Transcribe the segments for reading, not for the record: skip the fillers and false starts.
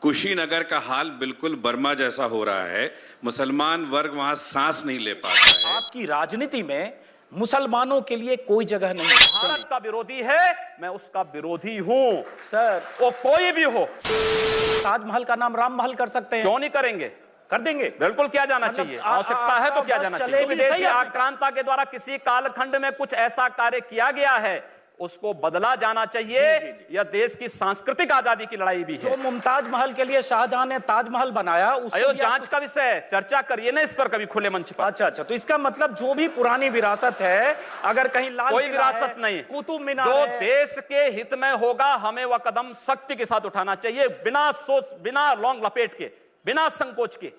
कुशीनगर का हाल बिल्कुल बर्मा जैसा हो रहा है। मुसलमान वर्ग वहां सांस नहीं ले पाता है। आपकी राजनीति में मुसलमानों के लिए कोई जगह नहीं। भारत का विरोधी है, मैं उसका विरोधी हूं सर, वो कोई भी हो। ताजमहल का नाम राम महल कर सकते हैं। क्यों नहीं करेंगे? कर देंगे। बिल्कुल किया जाना चाहिए, आवश्यकता है तो किया जाना चाहिए। विदेशी आक्रांता के द्वारा किसी कालखंड में कुछ ऐसा कार्य किया गया है, उसको बदला जाना चाहिए। यह देश की सांस्कृतिक आजादी की लड़ाई भी है। जो मुमताज महल के लिए शाहजहां ने ताजमहल बनाया, उसको जांच का विषय है, चर्चा करिए ना इस पर कभी खुले मंच पर। अच्छा, तो इसका मतलब जो भी पुरानी विरासत है, अगर कहीं लाल कोई विरासत नहीं, कुतुब मीनार जो देश के हित में होगा हमें वह कदम सख्ती के साथ उठाना चाहिए, बिना सोच, बिना लौंग लपेट के, बिना संकोच के।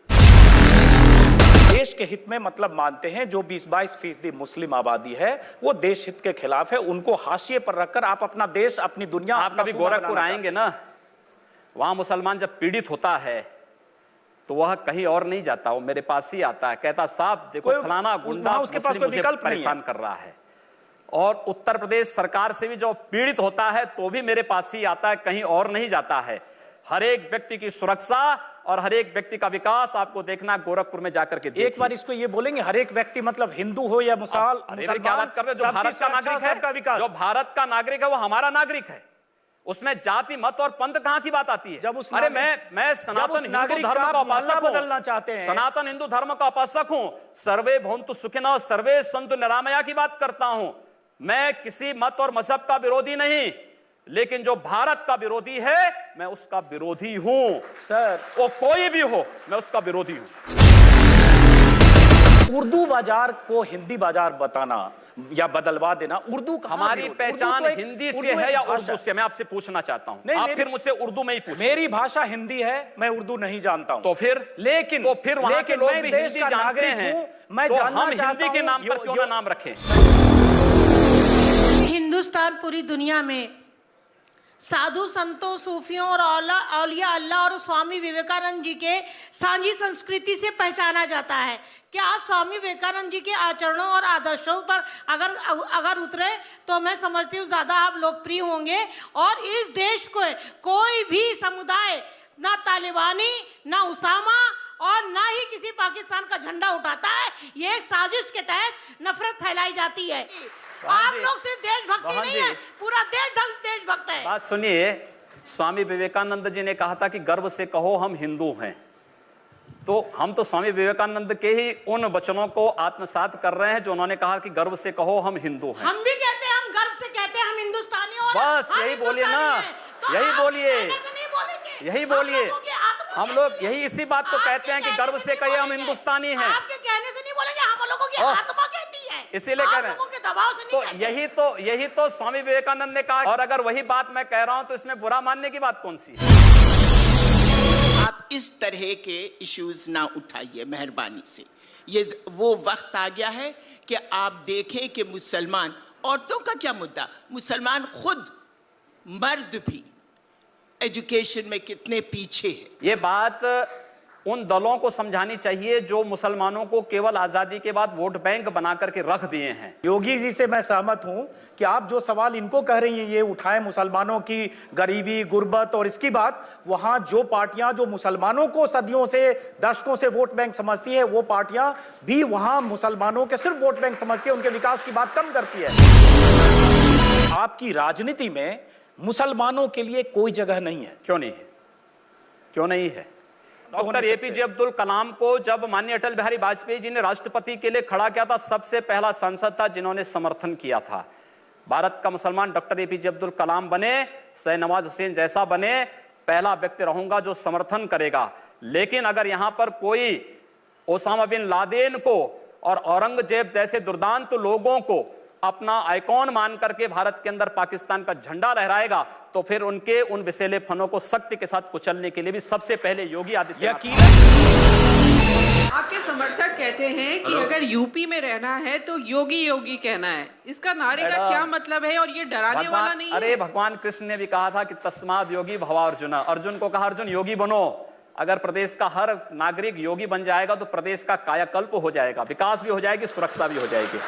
देश के हित में मतलब मानते हैं जो 20-22% मुस्लिम आबादी है वो देश हित के खिलाफ है, उनको हाशिए पर रखकर आप अपना देश, अपनी दुनिया। आप कभी गोरखपुर आएंगे ना, वहां मुसलमान जब पीड़ित होता है तो वह कहीं और नहीं जाता, वो मेरे पास ही आता है, कहता साहब देखो फलाना गुंडा उसके पास कोई विकल्प परेशान कर रहा है। और उत्तर प्रदेश सरकार से भी जो पीड़ित होता है तो भी मेरे पास ही आता है, कहीं और नहीं जाता है। हर एक व्यक्ति की सुरक्षा और हर एक व्यक्ति का विकास आपको देखना गोरखपुर में जाकर के। एक बार इसको ये बोलेंगे, हर एक व्यक्ति मतलब हिंदू हो या मुसलमान, क्या बात कर रहे हैं? जो भारत का नागरिक है, जो भारत का नागरिक है वो हमारा नागरिक है, उसमें जाति मत और पंथ कहां की बात आती है? जब उस अरे मैं सनातन हिंदू धर्म का उपासक हूं, बदलना चाहते हैं, सनातन हिंदू धर्म का उपासक हूं, सर्वे भवन्तु सुखिनः सर्वे सन्तु निरामया की बात करता हूं। मैं किसी मत और मजहब का विरोधी नहीं, लेकिन जो भारत का विरोधी है मैं उसका विरोधी हूं सर। वो कोई भी हो, मैं उसका विरोधी हूं। उर्दू बाजार को हिंदी बाजार बताना या बदलवा देना, उर्दू हमारी पहचान हिंदी से है या उर्दू से? मैं आपसे पूछना चाहता हूं, आप फिर मुझसे उर्दू में ही पूछें। मेरी भाषा हिंदी है, मैं उर्दू नहीं जानता हूं। तो फिर वहां के लोग भी हिंदी जानते हैं, तो हम हिंदी के नाम पर क्यों ना नाम रखें? हिंदुस्तान पूरी दुनिया में साधु संतों, सूफियों और औलिया अल्लाह और स्वामी विवेकानंद जी के सांझी संस्कृति से पहचाना जाता है। क्या आप स्वामी विवेकानंद जी के आचरणों और आदर्शों पर अगर उतरे तो मैं समझती हूँ ज़्यादा आप लोकप्रिय होंगे। और इस देश को कोई भी समुदाय, ना तालिबानी, ना उसामा और ना ही किसी पाकिस्तान का झंडा उठाता है। ये एक साजिश के तहत नफरत फैलाई जाती है। आप लोग सिर्फ देशभक्ति नहीं है, पूरा देशभक्त है। बात सुनिए, स्वामी विवेकानंद जी ने कहा था कि गर्व से कहो हम हिंदू हैं, तो हम तो स्वामी विवेकानंद के ही उन वचनों को आत्मसात कर रहे हैं जो उन्होंने कहा कि गर्व से कहो हम हिंदू हैं। हम भी कहते हैं, हम गर्व से कहते हैं हम हिंदुस्तानी और बस यही बोलिए ना, यही बोलिए, यही बोलिए। हम लोग यही इसी बात को कहते हैं कि गर्व से कहिए हम हिंदुस्तानी हैं। आपके कहने से नहीं बोलेंगे, हम लोगों की आत्मा कहती है, इसीलिए कह रहे हैं। तो यही तो स्वामी विवेकानंद ने कहा, और अगर वही बात मैं कह रहा हूं तो इसमें बुरा मानने की बात कौन सी है? आप इस तरह के इश्यूज ना उठाइए मेहरबानी से। ये वो वक्त आ गया है कि आप देखें कि मुसलमान, औरतों का क्या मुद्दा, मुसलमान खुद मर्द भी एजुकेशन में कितने पीछे है। ये बात उन दलों को समझानी चाहिए जो मुसलमानों को केवल आजादी के बाद वोट बैंक बना करके रख दिए हैं। योगी जी से मैं सहमत हूं कि आप जो सवाल इनको कह रही हैं, ये उठाएं मुसलमानों की गरीबी, गुर्बत और इसकी बात, वहां जो पार्टियां जो मुसलमानों को सदियों से, दशकों से वोट बैंक समझती है, वो पार्टियां भी वहां मुसलमानों के सिर्फ वोट बैंक समझती है, उनके विकास की बात कम करती है। आपकी राजनीति में मुसलमानों के लिए कोई जगह नहीं है। क्यों नहीं है? क्यों नहीं है? डॉक्टर एपीजे अब्दुल कलाम को जब माननीय अटल बिहारी वाजपेयी जी ने राष्ट्रपति के लिए खड़ा किया था, सबसे पहला सांसद था जिन्होंने समर्थन किया था। भारत का मुसलमान डॉक्टर एपीजे अब्दुल कलाम बने, शाहनवाज हुसैन जैसा बने, पहला व्यक्ति रहूंगा जो समर्थन करेगा। लेकिन अगर यहां पर कोई ओसामा बिन लादेन को और औरंगजेब जैसे दुर्दांत लोगों को अपना आइकॉन मान करके भारत के अंदर पाकिस्तान का झंडा लहराएगा, तो फिर उनके उन विषैले फनों को सख्ती के साथ कुचलने के लिए भी सबसे पहले योगी आदित्यनाथ। आपके समर्थक कहते हैं कि अगर यूपी में रहना है तो योगी योगी कहना है, इसका नारे का क्या मतलब है? और ये डराने वाला नहीं है? अरे भगवान कृष्ण ने भी कहा था कि तस्माद योगी भवा अर्जुन। अर्जुन को कहा अर्जुन योगी बनो। अगर प्रदेश का हर नागरिक योगी बन जाएगा तो प्रदेश का कायाकल्प हो जाएगा, विकास भी हो जाएगी, सुरक्षा भी हो जाएगी।